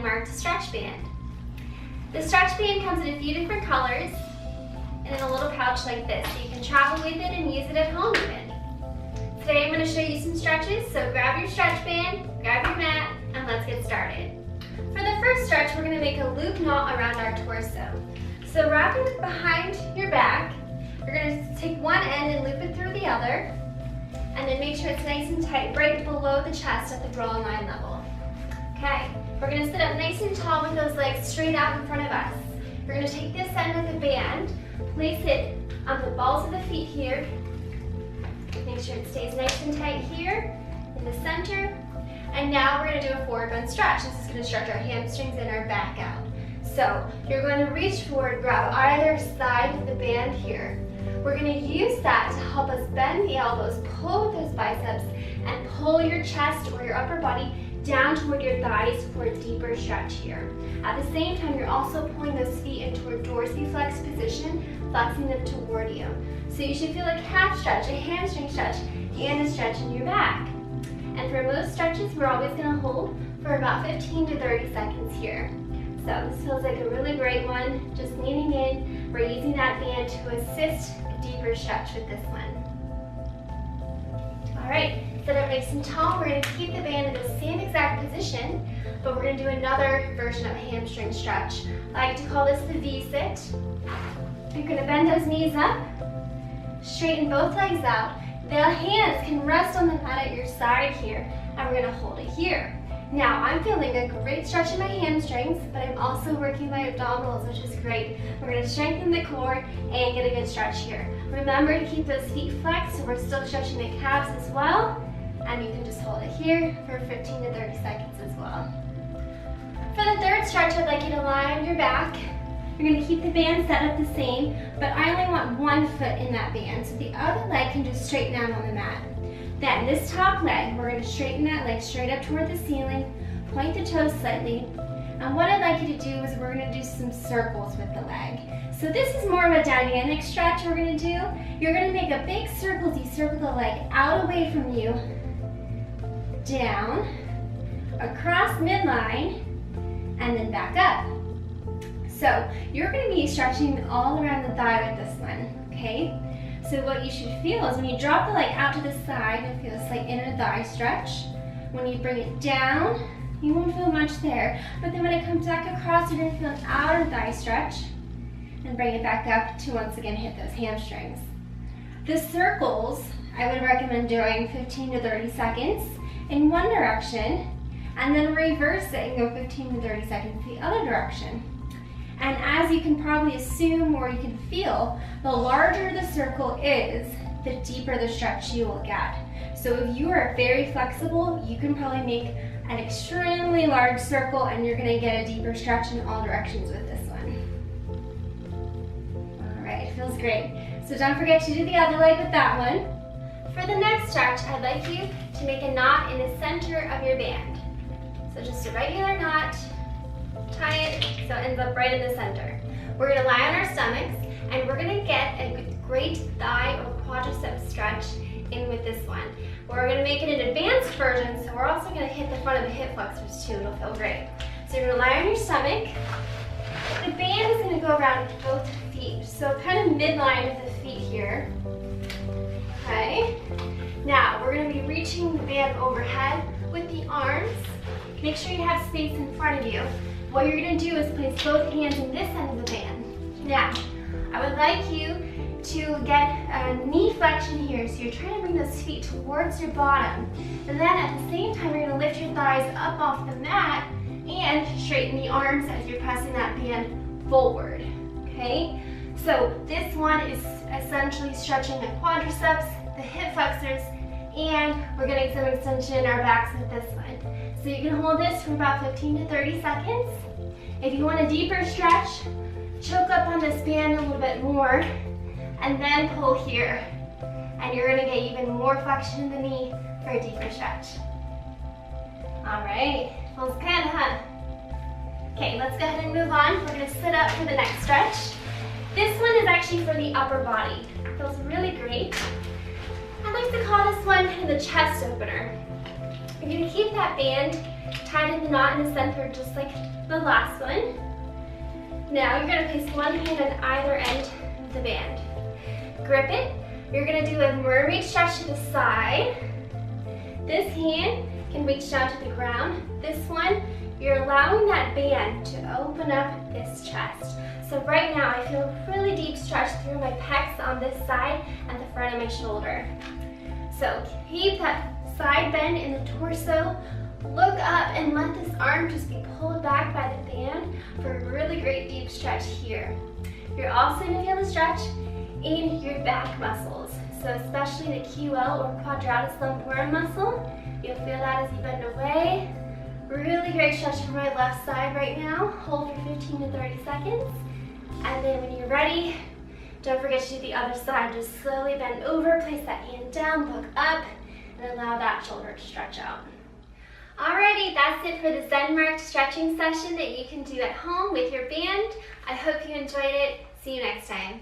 Zenmarkt stretch band. The stretch band comes in a few different colors and in a little pouch like this, so you can travel with it and use it at home even. Today I'm going to show you some stretches, so grab your stretch band, grab your mat, and let's get started. For the first stretch, we're going to make a loop knot around our torso. So wrapping it behind your back, you're going to take one end and loop it through the other, and then make sure it's nice and tight right below the chest at the draw line level. Okay, we're going to sit up nice and tall with those legs straight out in front of us. We're going to take this end of the band, place it on the balls of the feet here. Make sure it stays nice and tight here in the center. And now we're going to do a forward bend stretch. This is going to stretch our hamstrings and our back out. So you're going to reach forward, grab either side of the band here. We're going to use that to help us bend the elbows, pull with those biceps, and pull your chest or your upper body down toward your thighs for a deeper stretch here. At the same time, you're also pulling those feet into a dorsiflex position, flexing them toward you. So you should feel a calf stretch, a hamstring stretch, and a stretch in your back. And for most stretches, we're always going to hold for about 15 to 30 seconds here. So this feels like a really great one. Just leaning in, we're using that band to assist a deeper stretch with this one. All right, sit up nice and tall. We're going to keep the band in the same exact position, but we're going to do another version of a hamstring stretch. I like to call this the V-sit. You're going to bend those knees up, straighten both legs out. The hands can rest on the mat at your side here, and we're going to hold it here. Now, I'm feeling a great stretch in my hamstrings, but I'm also working my abdominals, which is great. We're going to strengthen the core and get a good stretch here. Remember to keep those feet flexed, so we're still stretching the calves as well. And you can just hold it here for 15 to 30 seconds as well. For the third stretch, I'd like you to lie on your back. You're going to keep the band set up the same, but I only want one foot in that band, so the other leg can just straighten out on the mat. Then this top leg, we're going to straighten that leg straight up toward the ceiling, point the toes slightly, and what I'd like you to do is we're going to do some circles with the leg. So this is more of a dynamic stretch we're going to do. You're going to make a big circle as you circle the leg out away from you, down, across midline, and then back up. So you're going to be stretching all around the thigh with this one, okay? So what you should feel is when you drop the leg out to the side, you'll feel a slight inner thigh stretch. When you bring it down, you won't feel much there. But then when it comes back across, you're going to feel an outer thigh stretch and bring it back up to once again hit those hamstrings. The circles, I would recommend doing 15 to 30 seconds in one direction, and then reverse it and go 15 to 30 seconds the other direction. And as you can probably assume or you can feel, the larger the circle is, the deeper the stretch you will get. So if you are very flexible, you can probably make an extremely large circle and you're going to get a deeper stretch in all directions with this one. All right, feels great. So don't forget to do the other leg with that one. For the next stretch, I'd like you to make a knot in the center of your band. So just a regular knot. Tie it so it ends up right in the center. We're going to lie on our stomachs and we're going to get a great thigh or quadricep stretch in with this one. We're going to make it an advanced version, so we're also going to hit the front of the hip flexors too. It'll feel great. So you're going to lie on your stomach. The band is going to go around both feet, so kind of midline with the feet here. Okay. Now we're going to be reaching the band overhead with the arms. Make sure you have space in front of you. What you're going to do is place both hands in this end of the band. Now, I would like you to get a knee flexion here. So you're trying to bring those feet towards your bottom. And then at the same time, you're going to lift your thighs up off the mat and straighten the arms as you're pressing that band forward. Okay? So this one is essentially stretching the quadriceps, the hip flexors, and we're getting some extension in our backs with this one. So you can hold this for about 15 to 30 seconds. If you want a deeper stretch, choke up on this band a little bit more and then pull here. And you're gonna get even more flexion in the knee for a deeper stretch. All right, feels good, huh? Okay, let's go ahead and move on. We're gonna sit up for the next stretch. This one is actually for the upper body. It feels really great. I like to call this one the chest opener. You're going to keep that band Tighten the knot in the center just like the last one. Now you're going to place one hand on either end of the band. Grip it. You're going to do a mermaid stretch to the side. This hand can reach down to the ground. This one, you're allowing that band to open up this chest. So right now I feel a really deep stretch through my pecs on this side and the front of my shoulder. So keep that side bend in the torso. Look up and let this arm just be pulled back by the band for a really great deep stretch here. You're also going to feel the stretch in your back muscles. So especially the QL or quadratus lumborum muscle. You'll feel that as you bend away. Really great stretch for my left side right now. Hold for 15 to 30 seconds. And then when you're ready, don't forget to do the other side. Just slowly bend over, place that hand down, look up, and allow that shoulder to stretch out. Alrighty, that's it for the Zenmarkt stretching session that you can do at home with your band. I hope you enjoyed it. See you next time.